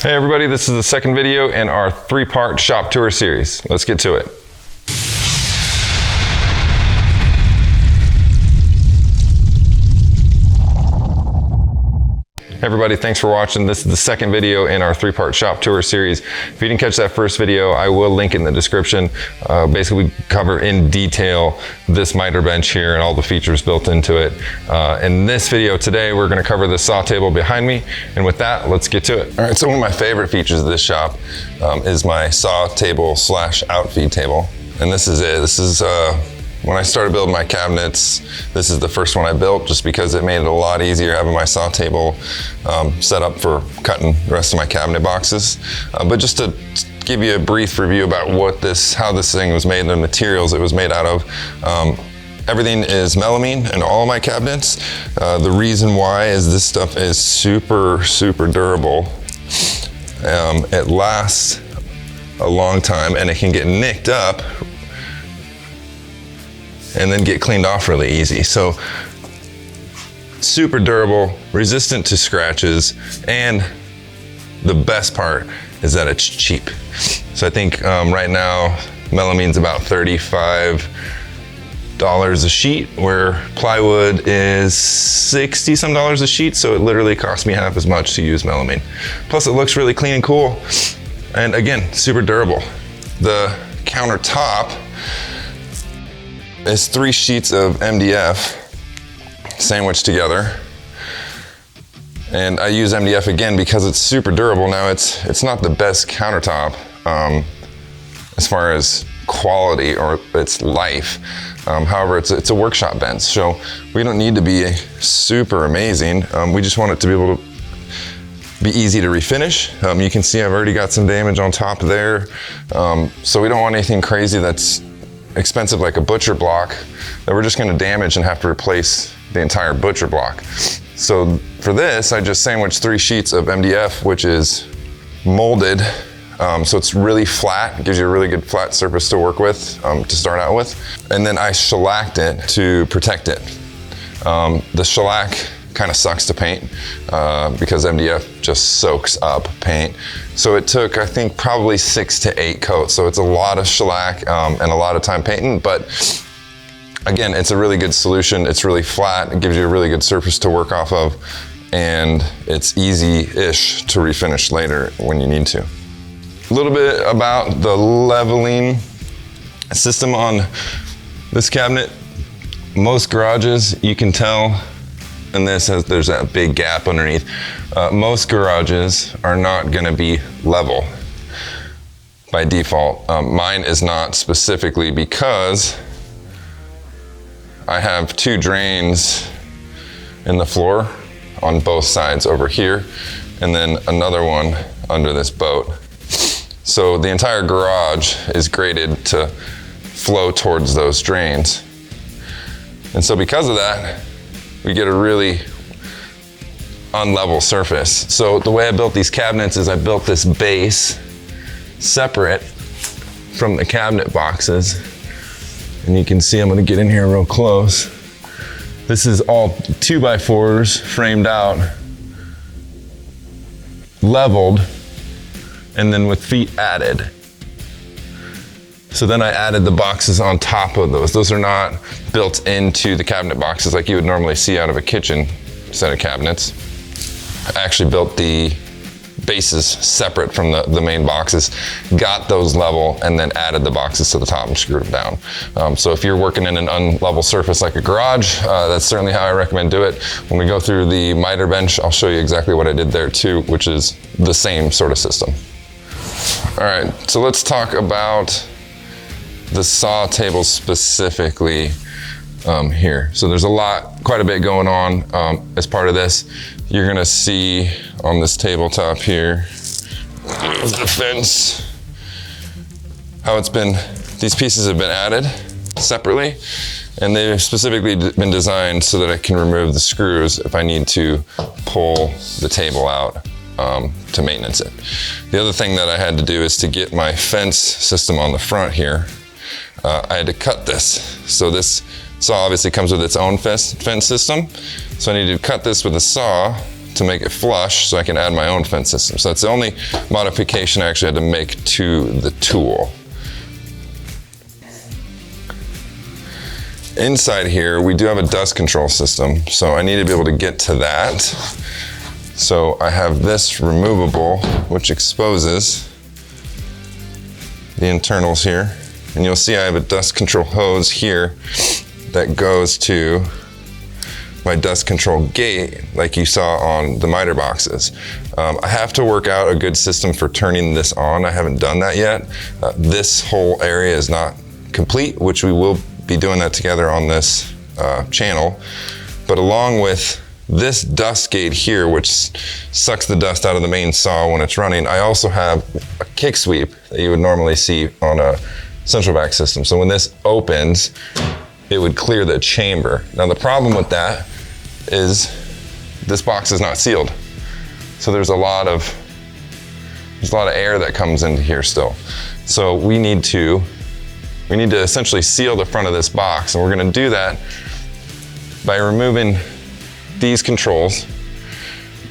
Hey everybody, this is the second video in our 3-part shop tour series. Let's get to it. Hey everybody, thanks for watching. This is the second video in our 3-part shop tour series. If you didn't catch that first video, I will link it in the description. Basically, we cover in detail this miter bench here and all the features built into it. In this video today, we're gonna cover the saw table behind me. And with that, let's get to it. All right, so one of my favorite features of this shop is my saw table / outfeed table. And this is it. This is, when I started building my cabinets, this is the first one I built just because it made it a lot easier having my saw table set up for cutting the rest of my cabinet boxes. But just to give you a brief review about how this thing was made, the materials it was made out of. Everything is melamine in all of my cabinets. The reason why is this stuff is super durable. It lasts a long time and it can get nicked up and then get cleaned off really easy. So super durable, resistant to scratches, and the best part is that it's cheap. So I think right now melamine's about $35 a sheet, where plywood is $60 some a sheet. So it literally costs me half as much to use melamine. Plus it looks really clean and cool. And again, super durable. The countertop is 3 sheets of MDF sandwiched together. And I use MDF again because it's super durable. Now it's not the best countertop as far as quality or its life. However, it's a workshop bench, so we don't need to be super amazing. We just want it to be able to be easy to refinish. You can see I've already got some damage on top there. So we don't want anything crazy that's expensive like a butcher block that we're just gonna damage and have to replace the entire butcher block. So for this, I just sandwiched 3 sheets of MDF, which is molded. So it's really flat, it gives you a really good flat surface to work with, to start out with. And then I shellacked it to protect it. The shellac kind of sucks to paint because MDF just soaks up paint. So it took, I think, probably 6 to 8 coats. So it's a lot of shellac and a lot of time painting, but again, it's a really good solution. It's really flat. It gives you a really good surface to work off of, and it's easy-ish to refinish later when you need to. A little bit about the leveling system on this cabinet. Most garages, you can tell, and there's that big gap underneath. Most garages are not gonna be level by default. Mine is not specifically because I have 2 drains in the floor on both sides over here, and then another one under this boat. So the entire garage is graded to flow towards those drains. And so because of that, we get a really unlevel surface. So the way I built these cabinets is I built this base separate from the cabinet boxes. And you can see, I'm gonna get in here real close. This is all 2x4s framed out, leveled, and then with feet added. So then I added the boxes on top of those. Those are not built into the cabinet boxes like you would normally see out of a kitchen set of cabinets. I actually built the bases separate from the main boxes, got those level, and then added the boxes to the top and screwed them down. So if you're working in an unlevel surface like a garage, that's certainly how I recommend do it. When we go through the miter bench, I'll show you exactly what I did there too, which is the same sort of system. All right, so let's talk about the saw table specifically here. So there's quite a bit going on as part of this. You're gonna see on this tabletop here, the fence, how these pieces have been added separately, and they've specifically been designed so that I can remove the screws if I need to pull the table out to maintenance it. The other thing that I had to do is to get my fence system on the front here. I had to cut this. So this saw obviously comes with its own fence system. So I needed to cut this with a saw to make it flush so I can add my own fence system. So that's the only modification I actually had to make to the tool. Inside here, we do have a dust control system, so I need to be able to get to that. So I have this removable, which exposes the internals here. And you'll see I have a dust control hose here that goes to my dust control gate, like you saw on the miter boxes. I have to work out a good system for turning this on. I haven't done that yet. This whole area is not complete, which we will be doing that together on this channel. But along with this dust gate here, which sucks the dust out of the main saw when it's running, I also have a kick sweep that you would normally see on a central vac system. So when this opens, it would clear the chamber. Now the problem with that is this box is not sealed. So there's a lot of air that comes into here still. So we need to essentially seal the front of this box, and we're gonna do that by removing these controls,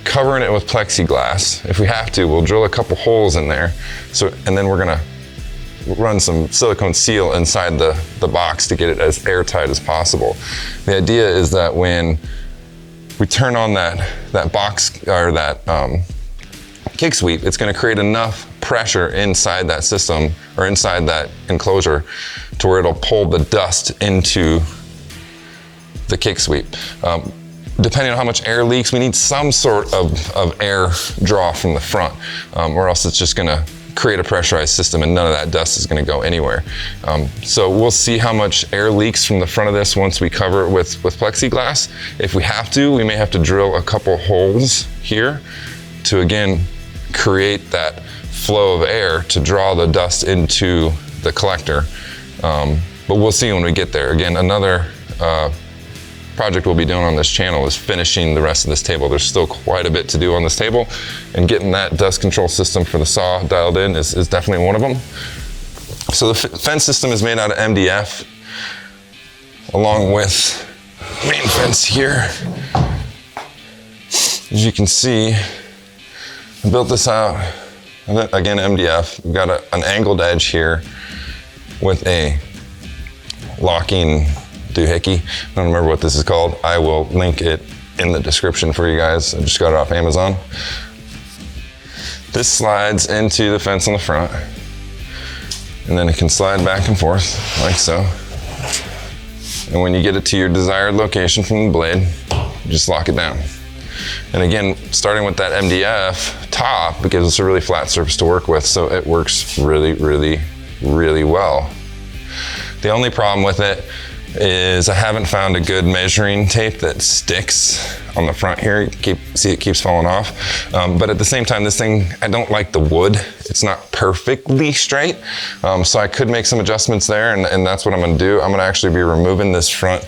covering it with plexiglass. If we have to, we'll drill a couple holes in there. And then we're gonna run some silicone seal inside the box to get it as airtight as possible. The idea is that when we turn on that box or that kick sweep, it's gonna create enough pressure inside that system or inside that enclosure to where it'll pull the dust into the kick sweep. Depending on how much air leaks, we need some sort of air draw from the front, or else it's just gonna create a pressurized system and none of that dust is gonna go anywhere. So we'll see how much air leaks from the front of this once we cover it with plexiglass. If we have to, we may have to drill a couple holes here to again create that flow of air to draw the dust into the collector. But we'll see when we get there. Again, another project we'll be doing on this channel is finishing the rest of this table. There's still quite a bit to do on this table, and getting that dust control system for the saw dialed in is definitely one of them. So the fence system is made out of MDF, along with main fence here. As you can see, I built this out, again MDF. We've got an angled edge here with a locking doohickey. I don't remember what this is called. I will link it in the description for you guys. I just got it off Amazon. This slides into the fence on the front, and then it can slide back and forth like so. And when you get it to your desired location from the blade, you just lock it down. And again, starting with that MDF top, it gives us a really flat surface to work with, so it works really, really, really well. The only problem with it is I haven't found a good measuring tape that sticks on the front here. See, it keeps falling off. But at the same time, this thing, I don't like the wood. It's not perfectly straight. So I could make some adjustments there, and that's what I'm gonna do. I'm gonna actually be removing this front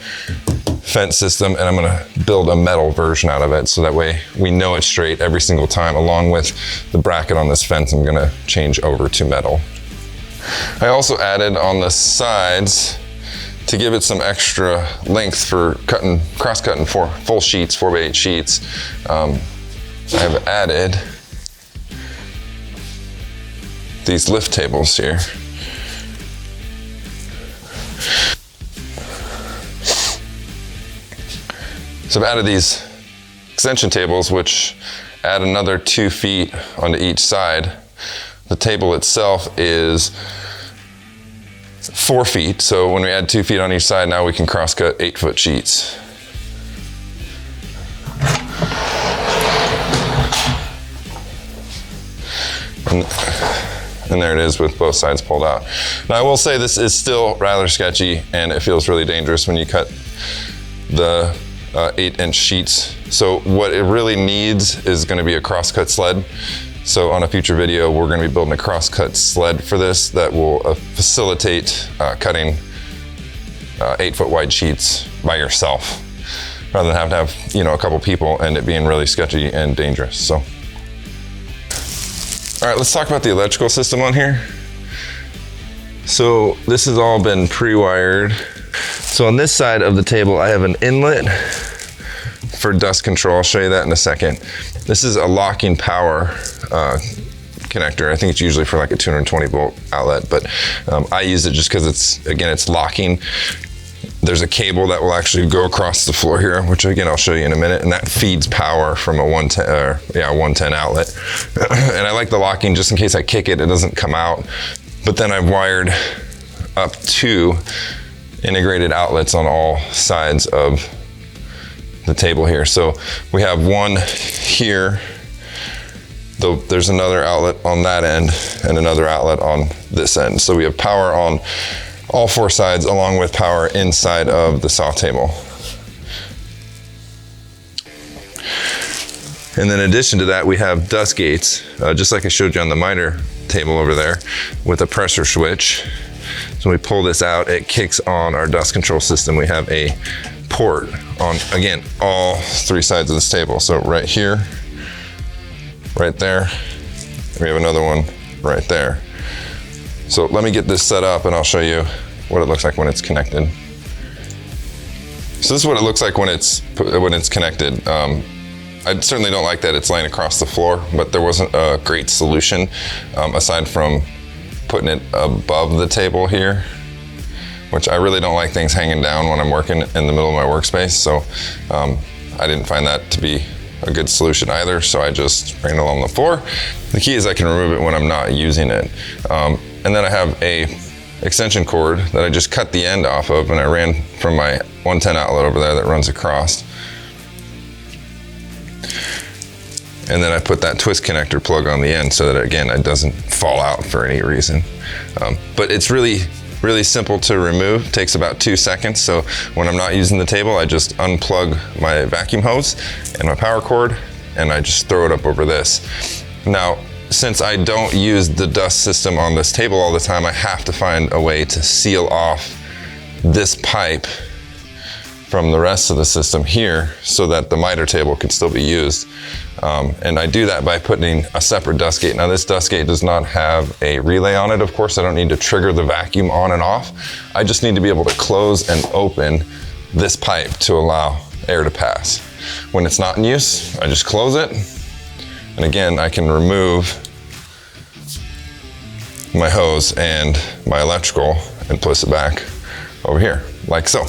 fence system, and I'm gonna build a metal version out of it, so that way we know it's straight every single time. Along with the bracket on this fence, I'm gonna change over to metal. I also added on the sides, to give it some extra length for cross-cutting full sheets, 4x8 sheets, I've added these lift tables here. So I've added these extension tables, which add another 2 feet onto each side. The table itself is 4 feet, so when we add 2 feet on each side, now we can cross-cut 8-foot sheets. And there it is with both sides pulled out. Now I will say this is still rather sketchy, and it feels really dangerous when you cut the 8-inch sheets. So what it really needs is going to be a cross-cut sled. So on a future video, we're gonna be building a cross-cut sled for this that will facilitate cutting 8-foot wide sheets by yourself, rather than have to have, a couple people and it being really sketchy and dangerous. So, all right, let's talk about the electrical system on here. So this has all been pre-wired. So on this side of the table, I have an inlet for dust control. I'll show you that in a second. This is a locking power connector. I think it's usually for like a 220 volt outlet, but I use it just because it's locking. There's a cable that will actually go across the floor here, which again, I'll show you in a minute, and that feeds power from a 110 outlet. And I like the locking just in case I kick it, it doesn't come out. But then I've wired up 2 integrated outlets on all sides of the table here. So we have one here, though there's another outlet on that end and another outlet on this end. So we have power on all 4 sides along with power inside of the saw table. And then in addition to that, we have dust gates, just like I showed you on the miter table over there, with a pressure switch. So when we pull this out, it kicks on our dust control system. We have a port on, again, all 3 sides of this table. So right here, right there, we have another one right there. So let me get this set up and I'll show you what it looks like when it's connected. So this is what it looks like when it's connected. I certainly don't like that it's laying across the floor, but there wasn't a great solution aside from putting it above the table here, which I really don't like things hanging down when I'm working in the middle of my workspace. So I didn't find that to be a good solution either. So I just ran it along the floor. The key is I can remove it when I'm not using it. And then I have a extension cord that I just cut the end off of, and I ran from my 110 outlet over there that runs across. And then I put that twist connector plug on the end so that, again, it doesn't fall out for any reason. But it's really simple to remove. It takes about 2 seconds. So when I'm not using the table, I just unplug my vacuum hose and my power cord, and I just throw it up over this. Now, since I don't use the dust system on this table all the time, I have to find a way to seal off this pipe from the rest of the system here so that the miter table can still be used. And I do that by putting a separate dust gate. Now this dust gate does not have a relay on it, of course. I don't need to trigger the vacuum on and off. I just need to be able to close and open this pipe to allow air to pass. When it's not in use, I just close it. And again, I can remove my hose and my electrical and place it back over here, like so.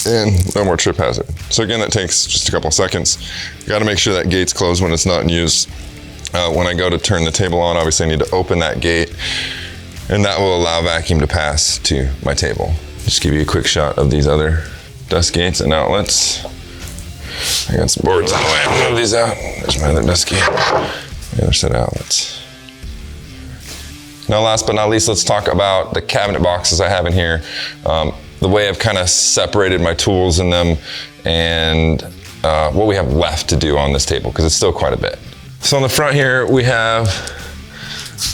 And no more trip hazard. So again, that takes just a couple of seconds. You gotta make sure that gate's closed when it's not in use. When I go to turn the table on, obviously I need to open that gate, and that will allow vacuum to pass to my table. Just give you a quick shot of these other dust gates and outlets. I got some boards on the way. I'm gonna move these out. There's my other dust gate. The other set of outlets. Now, last but not least, let's talk about the cabinet boxes I have in here. The way I've kind of separated my tools in them and what we have left to do on this table, because it's still quite a bit. So on the front here, we have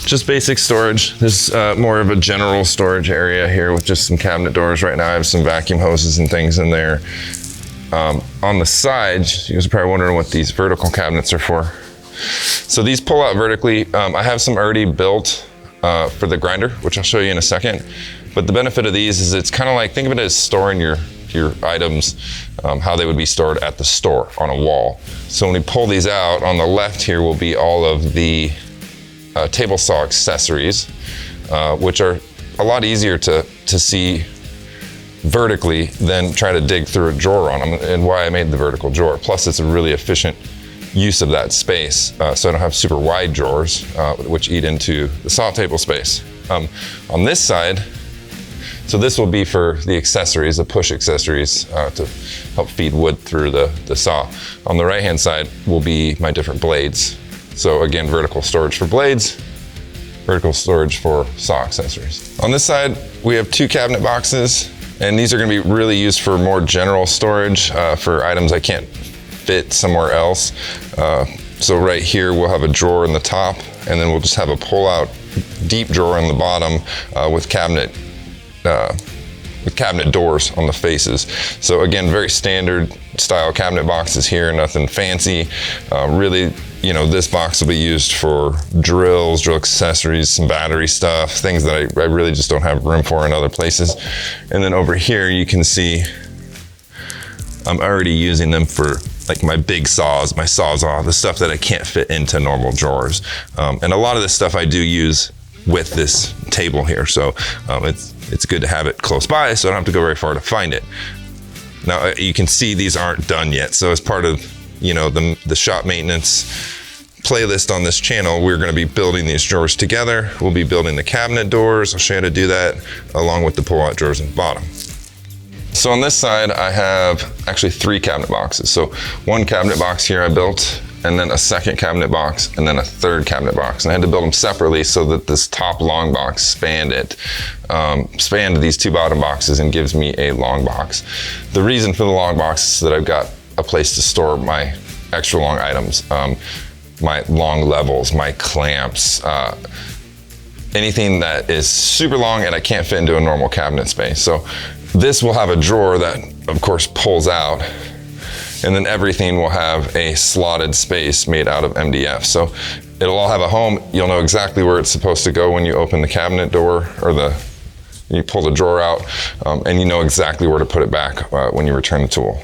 just basic storage. There's more of a general storage area here with just some cabinet doors. Right now I have some vacuum hoses and things in there. On the sides, you guys are probably wondering what these vertical cabinets are for. So these pull out vertically. I have some already built for the grinder, which I'll show you in a second. But the benefit of these is it's kind of like, think of it as storing your items, how they would be stored at the store on a wall. So when we pull these out, on the left here will be all of the table saw accessories, which are a lot easier to see vertically than try to dig through a drawer on them, and why I made the vertical drawer. Plus it's a really efficient use of that space, so I don't have super wide drawers, which eat into the saw table space. On this side, so this will be for the accessories, the push accessories, to help feed wood through the saw. On the right-hand side will be my different blades. So again, vertical storage for blades, vertical storage for saw accessories. On this side, we have 2 cabinet boxes, and these are gonna be really used for more general storage for items I can't fit somewhere else. So right here, we'll have a drawer in the top, and then we'll just have a pull-out deep drawer in the bottom with cabinet with cabinet doors on the faces. So again, very standard style cabinet boxes here, nothing fancy. Really, you know, this box will be used for drills, drill accessories, some battery stuff, things that I really just don't have room for in other places. And then over here, you can see I'm already using them for like my big saws, my Sawzall, the stuff that I can't fit into normal drawers. And a lot of this stuff I do use with this table here. So it's good to have it close by so I don't have to go very far to find it. Now you can see these aren't done yet. So as part of, you know, the shop maintenance playlist on this channel, we're gonna be building these drawers together. We'll be building the cabinet doors. I'll show you how to do that along with the pull-out drawers in the bottom. So on this side, I have actually 3 cabinet boxes. So one cabinet box here I built, and then a second cabinet box, and then a third cabinet box. And I had to build them separately so that this top long box spanned these 2 bottom boxes and gives me a long box. The reason for the long box is that I've got a place to store my extra long items, my long levels, my clamps, anything that is super long and I can't fit into a normal cabinet space. So this will have a drawer that of course pulls out, and then everything will have a slotted space made out of MDF. So it'll all have a home. You'll know exactly where it's supposed to go when you open the cabinet door or you pull the drawer out, and you know exactly where to put it back when you return the tool.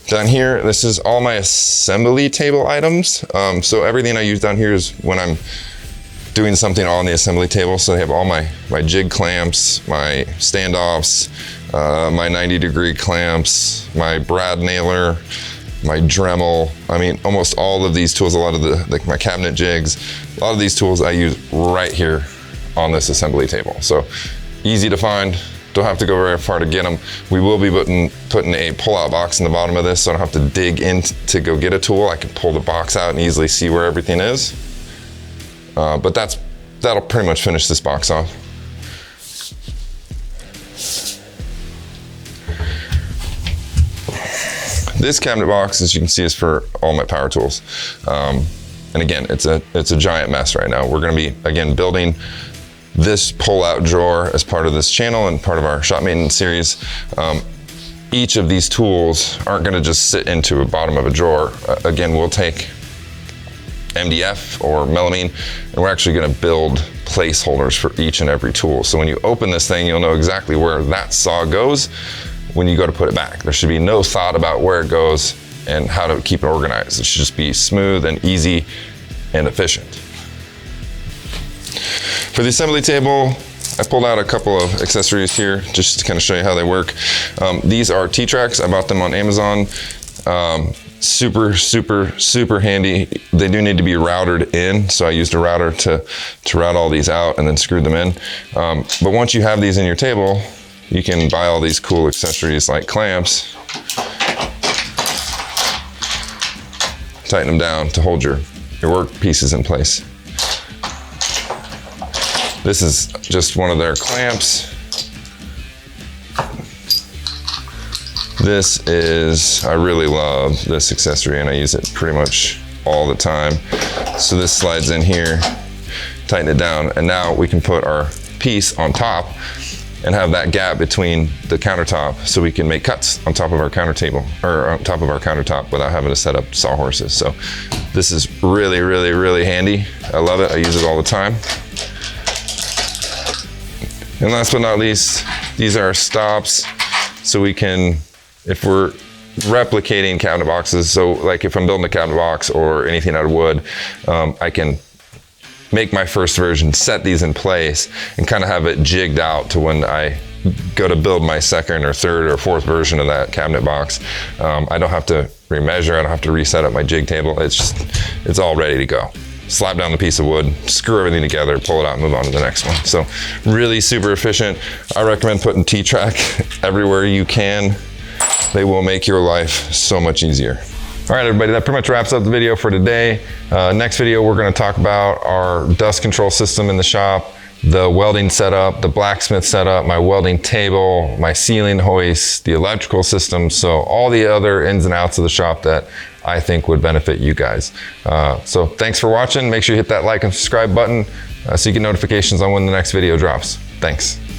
Down here, this is all my assembly table items. So everything I use down here is when I'm doing something on the assembly table. So I have all my jig clamps, my standoffs, my 90-degree clamps, my brad nailer, my Dremel. I mean, almost all of these tools, a lot of my cabinet jigs, a lot of these tools I use right here on this assembly table. So easy to find, don't have to go very far to get them. We will be putting a pull-out box in the bottom of this, so I don't have to dig in to go get a tool. I can pull the box out and easily see where everything is. But that'll pretty much finish this box off. This cabinet box, as you can see, is for all my power tools. And again, it's a giant mess right now. We're gonna be, again, building this pull-out drawer as part of this channel and part of our shop maintenance series. Each of these tools aren't gonna just sit into the bottom of a drawer. Again, we'll take MDF or melamine, and we're actually gonna build placeholders for each and every tool. So when you open this thing, you'll know exactly where that saw goes when you go to put it back. There should be no thought about where it goes and how to keep it organized. It should just be smooth and easy and efficient. For the assembly table, I pulled out a couple of accessories here just to kind of show you how they work. These are T-tracks. I bought them on Amazon. Super, super, super handy. They do need to be routed in, so I used a router to route all these out and then screwed them in. But once you have these in your table, you can buy all these cool accessories like clamps, tighten them down to hold your work pieces in place. This is just one of their clamps. This is, I really love this accessory and I use it pretty much all the time. So this slides in here, tighten it down, and now we can put our piece on top and have that gap between the countertop so we can make cuts on top of our counter table or on top of our countertop without having to set up sawhorses. So this is really, really, really handy. I love it, I use it all the time. And last but not least, these are stops so we can, if we're replicating cabinet boxes, so like if I'm building a cabinet box or anything out of wood, I can make my first version, set these in place, and kind of have it jigged out to when I go to build my second or third or fourth version of that cabinet box. I don't have to remeasure, I don't have to reset up my jig table. It's all ready to go. Slap down the piece of wood, screw everything together, pull it out, and move on to the next one. So really super efficient. I recommend putting T-track everywhere you can. They will make your life so much easier. All right, everybody, that pretty much wraps up the video for today. Next video, we're gonna talk about our dust control system in the shop, the welding setup, the blacksmith setup, my welding table, my ceiling hoist, the electrical system, so all the other ins and outs of the shop that I think would benefit you guys. So thanks for watching. Make sure you hit that like and subscribe button so you get notifications on when the next video drops. Thanks.